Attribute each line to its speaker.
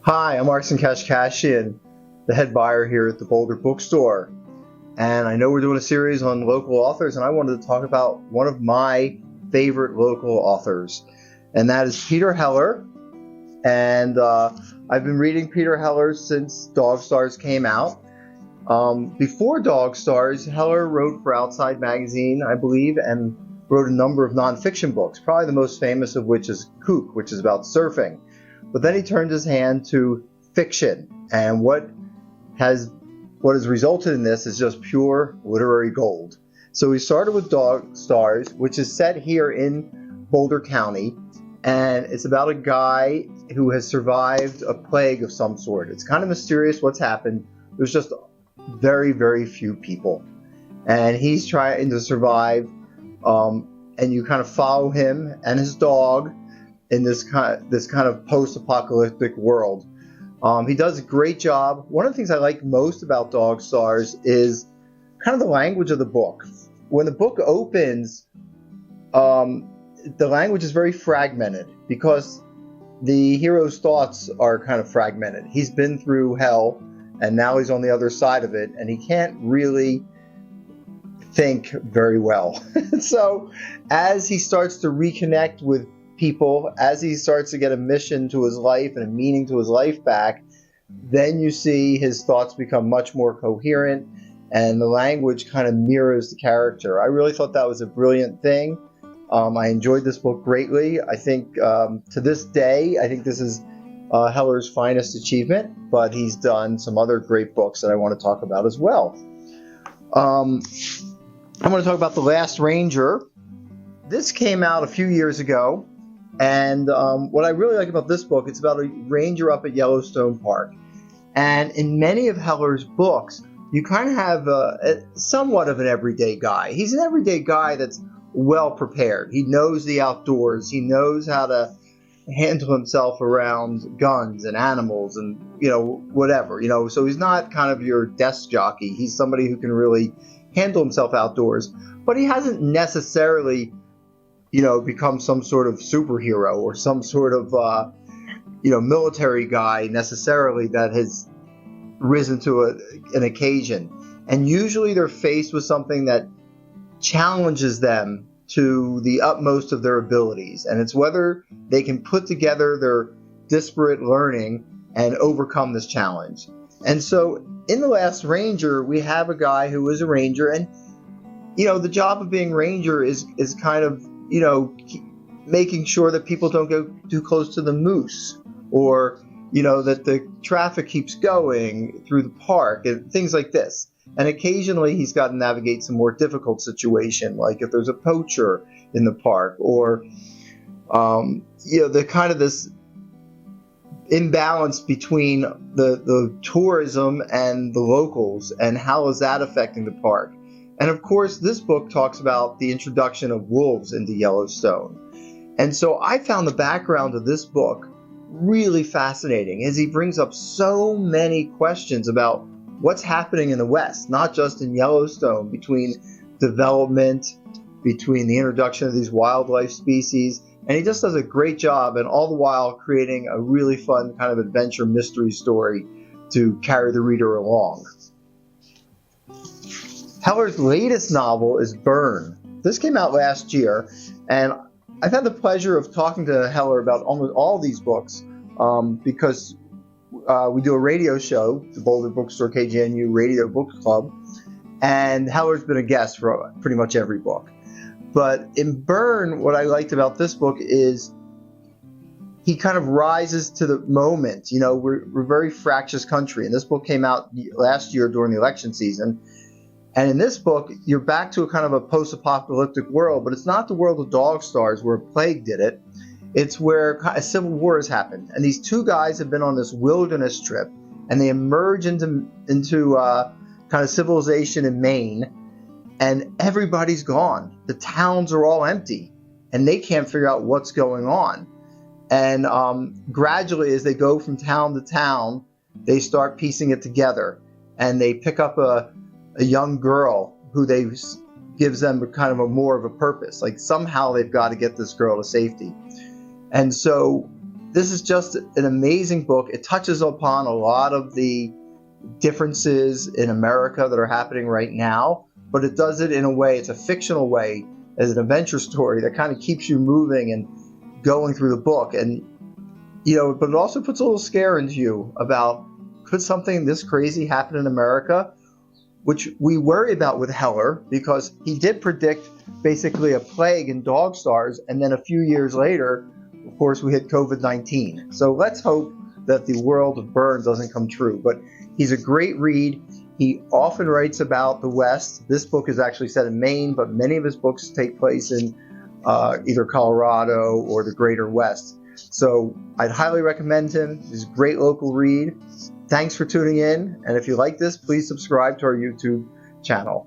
Speaker 1: Hi, I'm Arsen the head buyer here at the Boulder Bookstore. And I know we're doing a series on local authors, and I wanted to talk about one of my favorite local authors, and that is Peter Heller. And I've been reading Peter Heller since Dog Stars came out. Before Dog Stars, Heller wrote for Outside Magazine, I believe, and wrote a number of nonfiction books, probably the most famous of which is Kook, which is about surfing. But then he turned his hand to fiction, and what has resulted in this is just pure literary gold. So he started with Dog Stars, which is set here in Boulder County, and it's about a guy who has survived a plague of some sort. It's kind of mysterious what's happened. There's just very, very few people, and he's trying to survive, and you kind of follow him and his dog in this kind of post-apocalyptic world. He does a great job. One of the things I like most about Dog Stars is kind of the language of the book. When the book opens, the language is very fragmented because the hero's thoughts are kind of fragmented. He's been through hell, and now he's on the other side of it, and he can't really think very well. So as he starts to reconnect with people, as he starts to get a mission to his life and a meaning to his life back, then you see his thoughts become much more coherent, and the language kind of mirrors the character. I really thought that was a brilliant thing. I enjoyed this book greatly. I think to this day, I think this is Heller's finest achievement, but he's done some other great books that I want to talk about as well. I'm going to talk about The Last Ranger. This came out a few years ago. And what I really like about this book, it's about a ranger up at Yellowstone Park. And in many of Heller's books, you kind of have somewhat of an everyday guy. He's an everyday guy that's well prepared. He knows the outdoors. He knows how to handle himself around guns and animals and, whatever. So he's not kind of your desk jockey. He's somebody who can really handle himself outdoors. But he hasn't necessarily become some sort of superhero or some sort of, military guy necessarily that has risen to an occasion. And usually they're faced with something that challenges them to the utmost of their abilities. And it's whether they can put together their disparate learning and overcome this challenge. And so in The Last Ranger, we have a guy who is a ranger, and, the job of being ranger is kind of, making sure that people don't go too close to the moose, or, that the traffic keeps going through the park and things like this. And occasionally he's got to navigate some more difficult situation, like if there's a poacher in the park, or, the kind of this imbalance between the tourism and the locals, and how is that affecting the park. And of course, this book talks about the introduction of wolves into Yellowstone. And so I found the background of this book really fascinating, as he brings up so many questions about what's happening in the West, not just in Yellowstone, between development, between the introduction of these wildlife species. And he just does a great job, and all the while creating a really fun kind of adventure mystery story to carry the reader along. Heller's latest novel is Burn. This came out last year, and I've had the pleasure of talking to Heller about almost all these books because we do a radio show, the Boulder Bookstore KGNU Radio Book Club, and Heller's been a guest for pretty much every book. But in Burn, what I liked about this book is he kind of rises to the moment. We're a very fractious country, and this book came out last year during the election season. And in this book, you're back to a kind of a post-apocalyptic world, but it's not the world of Dog Stars where a plague did it. It's where a civil war has happened. And these two guys have been on this wilderness trip, and they emerge into kind of civilization in Maine, and everybody's gone. The towns are all empty, and they can't figure out what's going on. And gradually, as they go from town to town, they start piecing it together, and they pick up a young girl who gives them kind of more of a purpose. Like somehow they've got to get this girl to safety. And so this is just an amazing book. It touches upon a lot of the differences in America that are happening right now, but it does it in a way, it's a fictional way, as an adventure story that kind of keeps you moving and going through the book. And, but it also puts a little scare into you about, could something this crazy happen in America? Which we worry about with Heller, because he did predict basically a plague in dog stars, and then a few years later, of course, we hit COVID-19. So let's hope that the world of Burns doesn't come true. But he's a great read. He often writes about the West. This book is actually set in Maine, but many of his books take place in either Colorado or the greater West. So I'd highly recommend him. He's a great local read. Thanks for tuning in. And if you like this, please subscribe to our YouTube channel.